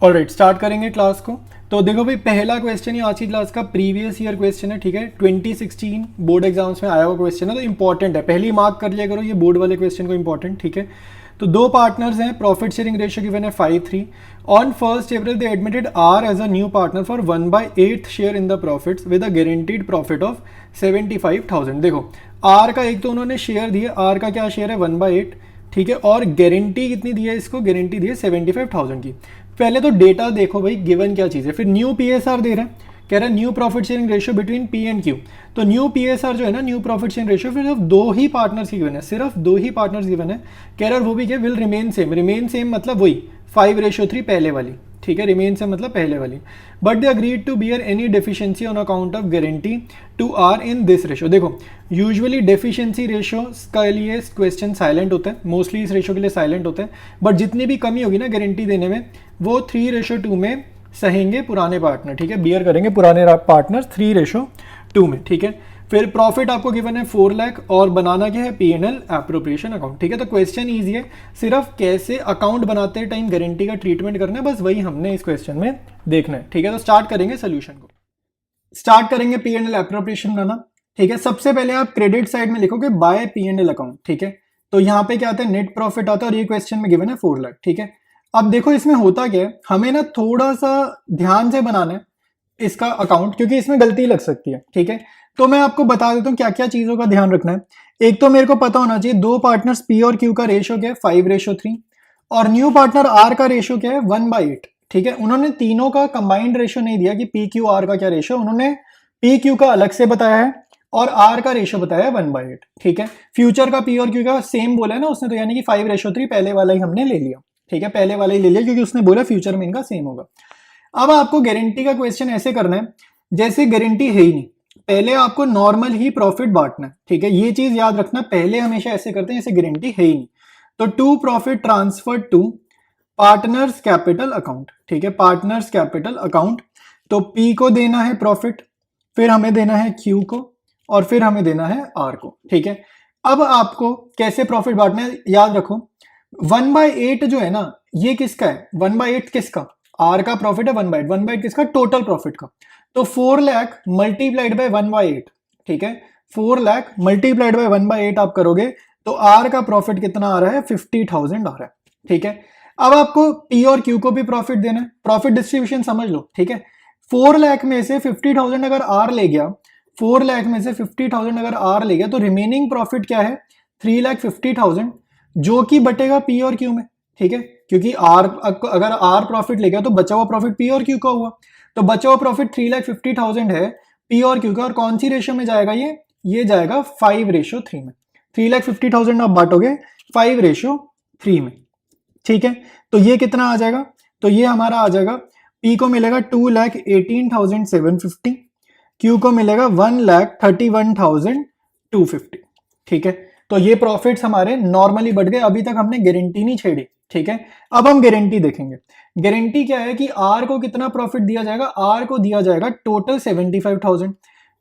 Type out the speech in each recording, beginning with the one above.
Alright, start करेंगे class को। तो देखो भाई, पहला क्वेश्चन ही आज की क्लास का प्रीवियस ईयर क्वेश्चन है, ठीक है। 2016 बोर्ड एग्जाम्स में आया हुआ क्वेश्चन है, तो इंपॉर्टेंट है, पहले ही मार्क कर लिया करो ये बोर्ड वाले क्वेश्चन को, इंपॉर्टेंट, ठीक है। तो दो पार्टनर्स हैं, प्रॉफिट शेयरिंग रेशियो गिवन है 5:3। On 1st April they admitted R as a new partner for 1/8 share in the profits with a guaranteed profit of 75,000। देखो आर का एक तो उन्होंने शेयर दिए, आर का क्या शेयर है 1/8, ठीक है, और गारंटी कितनी दी है इसको, गारंटी दी है 75,000 की। पहले तो डेटा देखो भाई, गिवन क्या चीज़ है, फिर न्यू पीएसआर दे रहा है, कह रहा है new profit sharing ratio between P and Q. तो न्यू पीएसआर जो है ना, न्यू प्रॉफिट शेयरिंग रेशियो सिर्फ दो ही पार्टनर्स की गिवन है, सिर्फ दो ही पार्टनर्स गिवन है, कह रहा है वो भी क्या, will remain same. Remain same मतलब वही 5:3 पहले वाली, ठीक है, रिमेन सेम मतलब पहले वाली। But they agreed to bear any deficiency on account of guarantee to R in this ratio. देखो यूजुअली डेफिशिएंसी रेशियो के लिए क्वेश्चन साइलेंट होता है, मोस्टली इस रेशियो के लिए साइलेंट होता है, बट जितनी भी कमी होगी ना गारंटी देने में, वो 3:2 में सहेंगे पुराने पार्टनर, ठीक है, बियर करेंगे पुराने पार्टनर 3:2 में, ठीक है। फिर प्रॉफिट आपको गिवन है 4 लाख और बनाना क्या है, P&L एप्रोप्रिएशन अकाउंट, ठीक है। तो क्वेश्चन ईजी है, सिर्फ कैसे अकाउंट बनाते टाइम गारंटी का ट्रीटमेंट करना है, बस वही हमने इस क्वेश्चन में देखना है, ठीक है। तो स्टार्ट करेंगे सोल्यूशन को, स्टार्ट करेंगे P&L एप्रोप्रिएशन बनाना, ठीक है। सबसे पहले आप क्रेडिट साइड में लिखोगे बाय P&L अकाउंट, ठीक है। तो यहाँ पे क्या आता है, नेट प्रॉफिट आता है, और ये क्वेश्चन में गिवन है 4 लाख, ठीक है। अब देखो इसमें होता क्या है, हमें ना थोड़ा सा ध्यान से बनाना है इसका अकाउंट, क्योंकि इसमें गलती लग सकती है, ठीक है। तो मैं आपको बता देता हूँ क्या क्या चीजों का ध्यान रखना है। एक तो मेरे को पता होना चाहिए दो पार्टनर्स पी और क्यू का रेशियो क्या है 5:3, और न्यू पार्टनर आर का रेशियो क्या है 1/8, ठीक है। उन्होंने तीनों का कंबाइंड रेशियो नहीं दिया कि पी क्यू आर का क्या रेशियो, उन्होंने पी क्यू का अलग से बताया है और आर का रेशियो बताया है 1/8, ठीक है। फ्यूचर का पी और क्यू का सेम बोला है ना उसने, तो यानी कि 5:3 पहले वाला ही हमने ले लिया, ठीक है, पहले वाला ही ले लिया क्योंकि उसने बोला फ्यूचर में इनका सेम होगा। अब आपको गारंटी का क्वेश्चन ऐसे करना है जैसे गारंटी है ही नहीं, पहले आपको नॉर्मल ही प्रॉफिट बांटना है, ठीक है, ये चीज याद रखना, पहले हमेशा ऐसे करते हैं जैसे गारंटी है ही नहीं। तो to profit transfer to partners capital account, ठीक है, पार्टनर्स कैपिटल अकाउंट। तो पी को देना है प्रॉफिट, फिर हमें देना है क्यू को, और फिर हमें देना है आर को, ठीक है। अब आपको कैसे प्रॉफिट बांटना है याद रखो, 1/8 जो है ना ये किसका है, 1/8 किसका, आर का प्रॉफिट है 1/8, 1/8 किसका, टोटल प्रॉफिट का। तो 4 लाख मल्टीप्लाइड बाय 1/8, ठीक है, 4 लाख मल्टीप्लाइड बाय 1/8 आप करोगे तो आर का प्रॉफिट कितना आ रहा है, 50,000 आ रहा है, ठीक है। अब आपको पी और क्यू को भी प्रॉफिट देना है, प्रॉफिट डिस्ट्रीब्यूशन समझ लो, ठीक है। 4 लाख में से 50,000 अगर आर ले गया, 4 लाख में से 50,000 अगर आर ले गया, तो रिमेनिंग प्रॉफिट क्या है 3,50,000, जो कि बटेगा पी और क्यू में, ठीक है, क्योंकि आर अगर आर प्रॉफिट ले गया तो बचा हुआ प्रॉफिट पी और क्यू का हुआ, तो बचा हुआ प्रॉफिट 3,50,000 है पी और क्यू का, और कौन सी रेशियो में जाएगा ये जाएगा 5:3 में। 3,50,000 आप बांटोगे 5:3 में, ठीक है। तो ये कितना आ जाएगा, तो ये हमारा आ जाएगा, पी को मिलेगा 2,18,750, क्यू को मिलेगा 1,31,250, ठीक है। तो ये प्रॉफिट्स हमारे नॉर्मली बढ़ गए, अभी तक हमने गारंटी नहीं छेड़ी, ठीक है। अब हम गारंटी देखेंगे, गारंटी क्या है कि आर को कितना प्रॉफिट दिया जाएगा, आर को दिया जाएगा टोटल 75,000,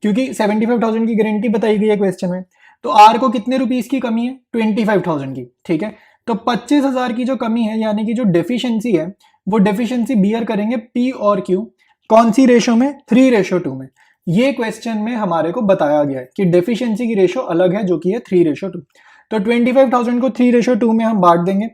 क्योंकि 75,000 की गारंटी बताई गई है क्वेश्चन में। तो आर को कितने रुपीस की कमी है, 25,000 की, ठीक है। तो 25,000 की जो कमी है, यानी कि जो डेफिशिएंसी है, वो डेफिशिएंसी बियर करेंगे पी और क्यू, कौन सी रेशियो में, 3:2 में। ये क्वेश्चन में हमारे को बताया गया है कि डेफिशिएंसी की रेशियो अलग है जो कि है 3:2। तो 25,000 को 3:2 में हम बांट देंगे,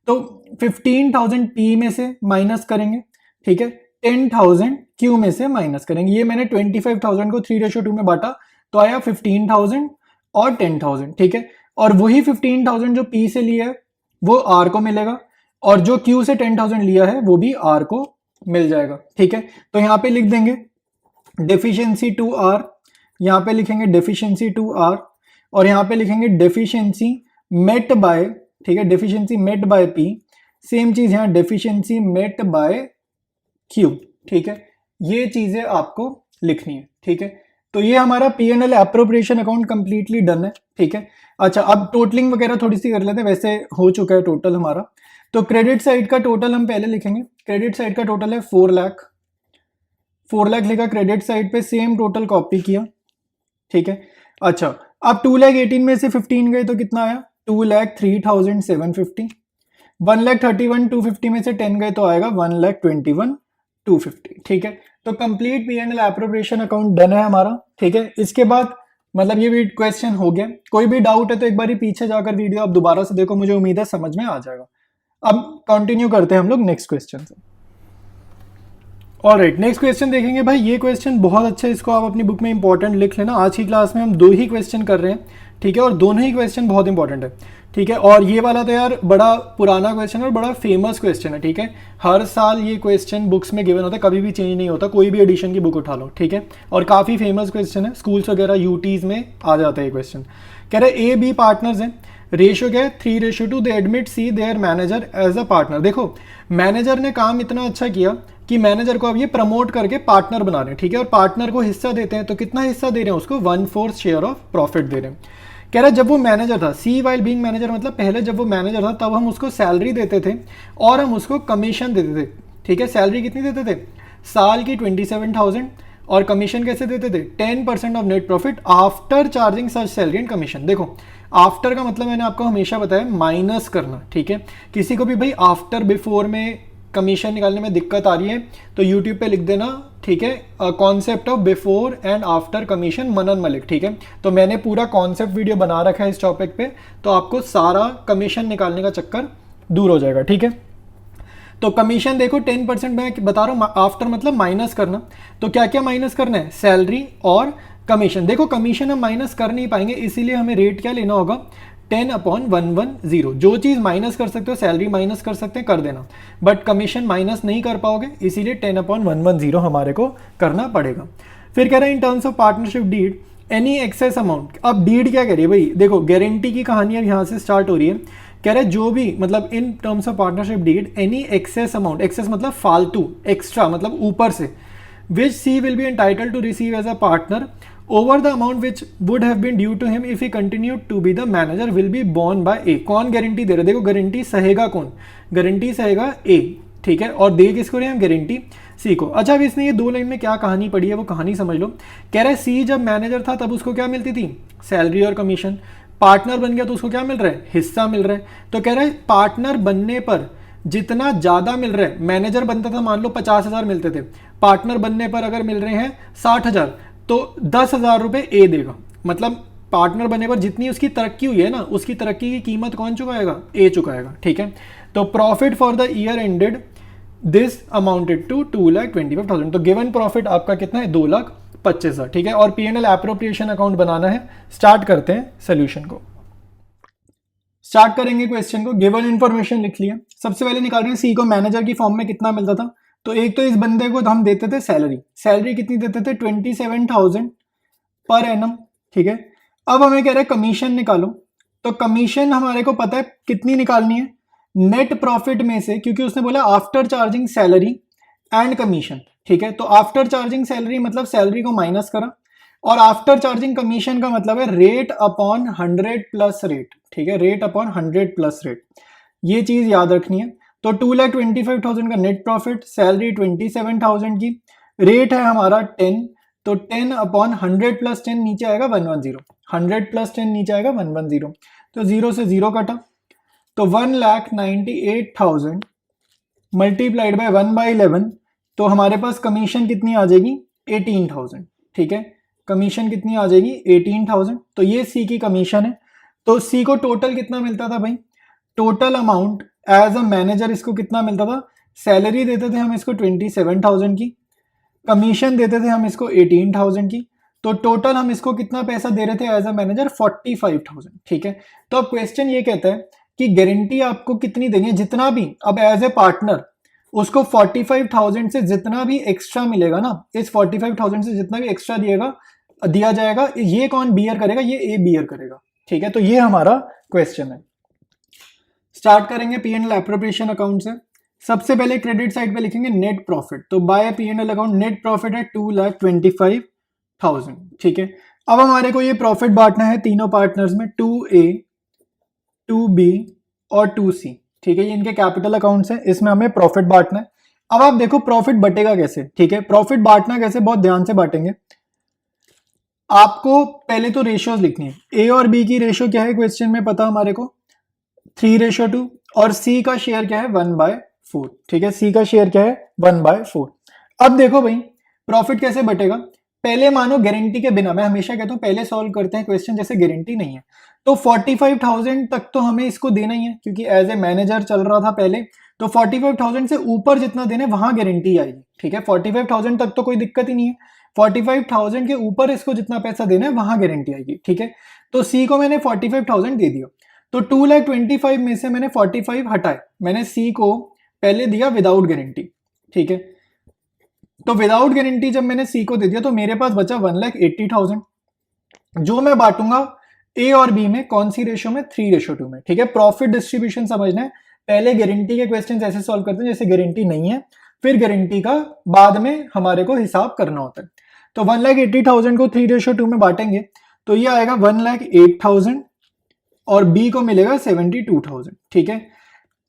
तो 15,000 पी में से माइनस करेंगे, ठीक है, 10,000 क्यू में से माइनस करेंगे। ये मैंने 25,000 को 3:2 में बांटा तो आया 15,000 और 10,000, ठीक है। और वही 15,000 जो पी से लिया है वो आर को मिलेगा, और जो क्यू से 10,000 लिया है वो भी आर को मिल जाएगा, ठीक है। तो यहाँ पे लिख देंगे डेफिशिएंसी टू आर, यहाँ पे लिखेंगे डेफिशिएंसी टू आर, और यहाँ पे लिखेंगे डेफिशिएंसी मेट बाय, ठीक है, deficiency met by P, same चीज यहाँ डेफिशिएंसी मेट बाय क्यू, ठीक है। ये चीजें आपको लिखनी है, ठीक है। तो ये हमारा P&L appropriation account completely done है, ठीक है। अच्छा, अब टोटलिंग वगैरह थोड़ी सी कर लेते हैं, वैसे हो चुका है टोटल हमारा। तो क्रेडिट साइड का टोटल हम पहले लिखेंगे, क्रेडिट साइड का टोटल है 4 लाख, 4 लाख लिखा क्रेडिट साइड पे, सेम टोटल कॉपी किया, ठीक है। अच्छा, अब 2,18,000 में से 15 गए तो कितना आया, 2,03,750, 1,31,250 में से 10 गए तो आएगा 1,21,250, ठीक है। तो complete P&L appropriation account done है हमारा, ठीक है। इसके बाद मतलब ये भी क्वेश्चन हो गया। कोई भी डाउट है तो एक बार पीछे जाकर वीडियो आप दोबारा से देखो, मुझे उम्मीद है समझ में आ जाएगा। अब कंटिन्यू करते हैं हम लोग नेक्स्ट क्वेश्चन से। ऑलराइट, नेक्स्ट क्वेश्चन देखेंगे भाई। ये क्वेश्चन बहुत अच्छा है, इसको आप अपनी बुक में इंपॉर्टेंट लिख लेना। आज की क्लास में हम 2 ही क्वेश्चन कर रहे हैं, ठीक है, और दोनों ही क्वेश्चन बहुत इंपॉर्टेंट है, ठीक है। और ये वाला तो यार बड़ा पुराना क्वेश्चन है और बड़ा फेमस क्वेश्चन है, ठीक है। हर साल ये क्वेश्चन बुक्स में गिवन होता है, कभी भी चेंज नहीं होता, कोई भी एडिशन की बुक उठा लो, ठीक है। और काफ़ी फेमस क्वेश्चन है, स्कूल्स वगैरह यूटीज़ में आ जाता है ये क्वेश्चन। कह रहे ए बी पार्टनर्स हैं, रेशियो क्या है 3:2, they admit C their manager as a partner. देखो मैनेजर ने काम इतना अच्छा किया कि मैनेजर को अब ये प्रमोट करके पार्टनर बना रहे हैं, ठीक है। और पार्टनर को हिस्सा देते हैं, तो कितना हिस्सा दे रहे हैं उसको, 1/4 शेयर ऑफ प्रॉफिट दे रहे हैं। कह रहा है जब वो मैनेजर था, सी वाइल बीइंग मैनेजर, मतलब पहले जब वो मैनेजर था तब हम उसको सैलरी देते थे और हम उसको कमीशन देते थे, ठीक है। सैलरी कितनी देते थे, साल की 27,000, और कमीशन कैसे देते थे, 10% of net profit after charging such salary and commission. देखो आफ्टर का मतलब मैंने आपको हमेशा बताया माइनस करना, ठीक है। किसी को भी भाई आफ्टर बिफोर में कमीशन निकालने में दिक्कत आ रही है तो यूट्यूब पे लिख देना, ठीक है, concept of before and after commission Manan Malik, ठीक है। तो मैंने पूरा कॉन्सेप्ट वीडियो बना रखा है इस टॉपिक पे, तो आपको सारा कमीशन निकालने का चक्कर दूर हो जाएगा, ठीक है। तो कमीशन देखो 10% मैं बता रहा हूँ, आफ्टर मतलब माइनस करना। तो क्या क्या माइनस करना है, सैलरी और कमीशन। देखो कमीशन हम माइनस कर नहीं पाएंगे, इसीलिए हमें रेट क्या लेना होगा, 10/110। जो चीज़ माइनस कर सकते हो, सैलरी माइनस कर सकते हैं, कर देना, बट कमीशन माइनस नहीं कर पाओगे, इसीलिए 10/110 हमारे को करना पड़ेगा। फिर कह रहे हैं in terms of partnership deed any excess amount. अब डीड क्या कह रही है भाई, देखो गारंटी की कहानी अब यहाँ से स्टार्ट हो रही है। कह रहे जो भी मतलब in terms of partnership deed any excess amount, excess मतलब फालतू, एक्स्ट्रा मतलब ऊपर से, which C will be entitled to receive as a partner over the amount which would have been due to him if he continued to be the manager will be borne by A। कौन guarantee दे रहा है, देखो guarantee सहेगा कौन, guarantee सहेगा A, ठीक है। और दे किसको रहे हैं हम, गारंटी सी को। अच्छा अब इसने ये 2 लाइन में क्या कहानी पढ़ी है वो कहानी समझ लो। कह रहा है सी जब मैनेजर था तब उसको क्या मिलती थी, सैलरी और कमीशन। पार्टनर बन गया तो उसको क्या मिल रहा है, हिस्सा मिल रहा है। तो कह रहा है पार्टनर बनने पर जितना ज़्यादा मिल रहा है, मैनेजर बनता था मान लो 50,000 मिलते थे, पार्टनर बनने पर अगर मिल रहे हैं 60,000 तो 10,000 रुपये ए देगा। मतलब पार्टनर बनने पर जितनी उसकी तरक्की हुई है ना, उसकी तरक्की की कीमत कौन चुकाएगा, ए चुकाएगा, ठीक है। तो profit for the year ended this amounted to 2,25,000। तो गिवन प्रॉफिट आपका कितना है, 2,25,000, ठीक है। और P&L एप्रोप्रिएशन अकाउंट बनाना है। स्टार्ट करते हैं सोल्यूशन को, स्टार्ट करेंगे क्वेश्चन को। गिवन इन्फॉर्मेशन लिख लिया। सबसे पहले निकाल रहे हैं सी को मैनेजर की फॉर्म में कितना मिलता था। तो एक तो इस बंदे को हम देते थे सैलरी, सैलरी कितनी देते थे, 27,000 पर एनम, ठीक है। अब हमें कह रहा है कमीशन निकालो। तो कमीशन हमारे को पता है कितनी निकालनी है, नेट प्रॉफिट में से, क्योंकि उसने बोला after charging salary and commission, ठीक है। तो आफ्टर चार्जिंग सैलरी मतलब सैलरी को माइनस करा, और आफ्टर चार्जिंग कमीशन का मतलब है रेट अपॉन 100 प्लस रेट, ठीक है, रेट अपॉन 100 प्लस रेट। ये चीज याद रखनी है। तो 2,25,000 का नेट प्रॉफिट, सैलरी 27,000 की, रेट है हमारा 10, तो 10/100 प्लस 10 नीचे आएगा 110, 100 प्लस 10 नीचे आएगा 110, तो 0 से 0 कटा, तो 1,98,000 मल्टीप्लाइड बाय 1/11, तो हमारे पास कमीशन कितनी आ जाएगी, 18,000, ठीक है। कमीशन कितनी आ जाएगी, 18,000। तो ये सी की कमीशन है। तो सी को टोटल कितना मिलता था भाई, total amount as a manager इसको कितना मिलता था, सैलरी देते थे हम इसको 27,000 की, कमीशन देते थे हम इसको 18,000 की, तो टोटल हम इसको कितना पैसा दे रहे थे एज अ मैनेजर, 45,000, ठीक है। तो अब क्वेश्चन ये कहता है कि गारंटी आपको कितनी देनी है, जितना भी, अब एज ए पार्टनर उसको 45,000 से जितना भी एक्स्ट्रा मिलेगा ना, इस 45,000 से जितना भी एक्स्ट्रा दिया जाएगा, ये कौन बियर करेगा, ये ए बियर करेगा, ठीक है। तो ये हमारा क्वेश्चन है। स्टार्ट करेंगे P&L एप्रोप्रिएशन अकाउंट से। सबसे पहले क्रेडिट साइड पे लिखेंगे नेट प्रॉफिट। तो by P&L account net profit है 2,25,000, ठीक है। अब हमारे को ये प्रॉफिट बांटना है तीनों पार्टनर्स में, 2A 2B और 2C, ठीक है। ये इनके कैपिटल अकाउंट्स है, इसमें हमें प्रॉफिट बांटना है। अब आप देखो प्रॉफिट बटेगा कैसे, ठीक है। प्रॉफिट बांटना कैसे, बहुत ध्यान से बांटेंगे। आपको पहले तो रेशियोज लिखनी है। ए और बी की रेशियो क्या है क्वेश्चन में पता हमारे को, 3:2, और सी का शेयर क्या है 1/4, ठीक है, सी का शेयर क्या है 1/4। अब देखो भाई प्रॉफिट कैसे बटेगा, पहले मानो गारंटी के बिना, मैं हमेशा कहता हूं पहले सॉल्व करते हैं क्वेश्चन जैसे गारंटी नहीं है, तो 45,000 तक तो हमें इसको देना ही है क्योंकि एज ए मैनेजर चल रहा था पहले, तो 45,000 से ऊपर जितना देने वहां गारंटी आएगी, ठीक है, 45,000 तक तो कोई दिक्कत ही नहीं है, 45,000 के ऊपर इसको जितना पैसा देना है वहां गारंटी आएगी, ठीक है। तो सी को मैंने 45,000 दे दिया, तो 2,25,000 में से मैंने 45 हटाए, मैंने सी को पहले दिया विदाउट गारंटी, ठीक है। तो विदाउट गारंटी जब मैंने सी को दे दिया तो मेरे पास बचा 1,80,000, जो मैं बांटूंगा ए और बी में, कौन सी रेशो में, 3:2 में, ठीक है। प्रॉफिट डिस्ट्रीब्यूशन समझना है, पहले गारंटी के क्वेश्चन ऐसे सॉल्व करते हैं जैसे गारंटी नहीं है, फिर गारंटी का बाद में हमारे को हिसाब करना होता है। तो 1,80,000 को 3:2 में बांटेंगे तो ये आएगा 1,08,000 और बी को मिलेगा 72,000, ठीक है।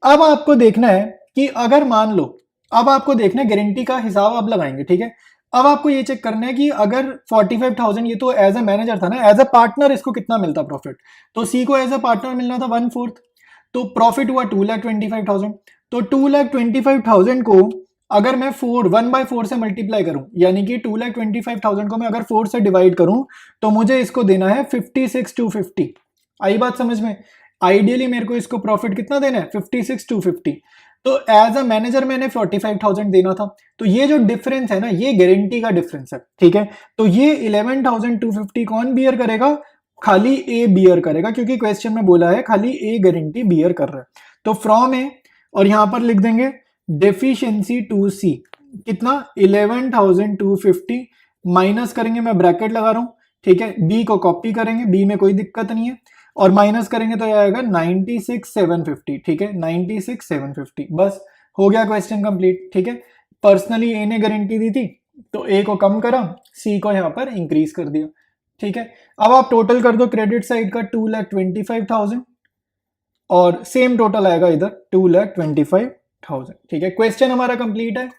अब आपको देखना है कि अगर मान लो, अब आपको देखना है गारंटी का हिसाब आप लगाएंगे, ठीक है। अब आपको ये चेक करना है कि अगर 45,000 ये तो एज ए मैनेजर था ना, एज ए पार्टनर इसको कितना मिलता प्रॉफिट, तो सी को एज ए पार्टनर मिलना था 1/4, तो प्रॉफिट हुआ 2,25,000। तो 2,25,000 को अगर मैं 1/4 से मल्टीप्लाई करूं, यानी कि 2,25,000 को मैं अगर 4 से डिवाइड करूं तो मुझे इसको देना है 56,250। आई बात समझ में, आइडियली मेरे को इसको प्रॉफिट कितना देना है 56,250, तो एज अ मैनेजर मैंने 45,000 देना था, तो ये जो डिफरेंस है ना ये गारंटी का डिफरेंस है, ठीक है। तो ये 11,250 कौन बियर करेगा, खाली ए बियर करेगा, क्योंकि क्वेश्चन में बोला है खाली ए गारंटी बियर कर रहा है। तो फ्रॉम ए, और यहां पर लिख देंगे डेफिशिएंसी टू सी, कितना 11,250 माइनस करेंगे, मैं ब्रैकेट लगा रहा हूं, ठीक है, बी को कॉपी करेंगे, बी में कोई दिक्कत नहीं है, और माइनस करेंगे तो आएगा 96,750, ठीक है, 96,750, बस हो गया क्वेश्चन कंप्लीट, ठीक है। पर्सनली ए ने गारंटी दी थी तो ए को कम करा, सी को यहां पर इंक्रीज कर दिया, ठीक है। अब आप टोटल कर दो क्रेडिट साइड का 2,25,000 और सेम टोटल आएगा इधर 2,25,000, ठीक है। क्वेश्चन हमारा कंप्लीट है,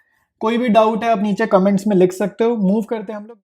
कोई भी डाउट है आप नीचे कमेंट्स में लिख सकते हो। मूव करते हैं हम लोग।